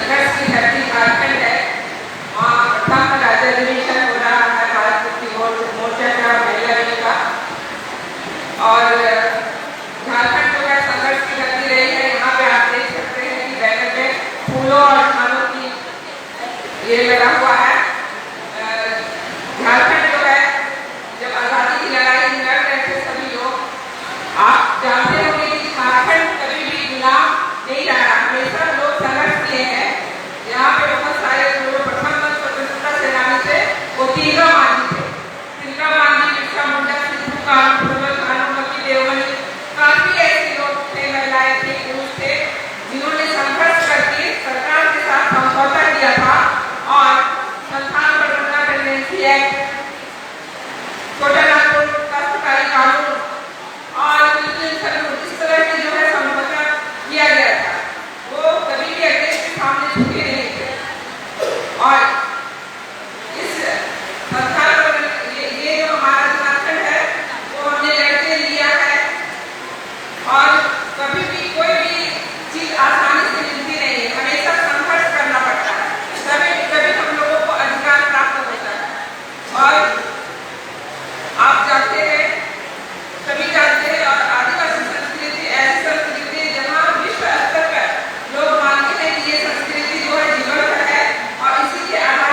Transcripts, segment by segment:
संघर्ष की धरती झारखंड है। वहाँ प्रथम राज्य अधिवेशन हो रहा है भारत मुक्ति मोर्चा का महिला विंग का। और झारखंड जो है संघर्ष की धरती रही है। यहाँ पे आप देख सकते हैं कि बैनर पे फूलों और खानों की ये लगा हुआ है। झारखंड जो है जब आजादी की लड़ाई लड़ रहे थे सभी लोग, आप जानते होंगे कि झारखंड कभी भी गुलाम नहीं रहा, हमेशा लोग संघर्ष किए हैं। यहाँ पे बहुत सारे जो प्रथम स्वतंत्रता सेनानी थे वो तीनों मांझी थे। तिलका मांझी, बिरसा मुंडा, सिद्धू कानू, फूलन कानू, मक्की देवमणि, काफी ऐसे लोग थे, महिलाएं थे, पुरुष थे, जिन्होंने संघर्ष करके सरकार के साथ समझौता किया था और संस्थान पर गन्ना प्रेगनेंसी एक्ट, छोटा नागपुर काश्तकारी कानून और इस तरह की जो है समझौता किया गया था। वो कभी भी अंग्रेज के सामने झुके नहीं थे। और इस संस्थान पर ये जो हमारा झारखंड है वो हमने लड़के लिया है। और कभी भी कोई भी चीज आसानी से मिलती नहीं है, हमेशा संघर्ष करना पड़ता है, तभी कभी हम लोगों को अधिकार प्राप्त होता है। और आप जानते हैं, सभी जानते हैं, और आदिवासी संस्कृति ऐसी संस्कृति है जहाँ विश्व स्तर पर लोग मानते हैं कि ये संस्कृति जो है जीवंत है और इसी के आधार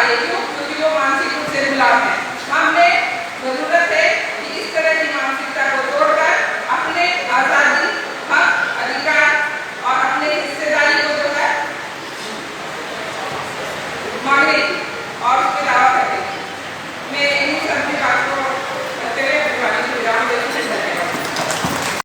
चाहिए। क्यों? क्योंकि वो मानसिक रूप से गुलाम है। हमने जरूरत है कि इस तरह की मानसिकता को तोड़कर अपने आजादी, हक, अधिकार और अपने हिस्सेदारी को जो है मांगे और उसके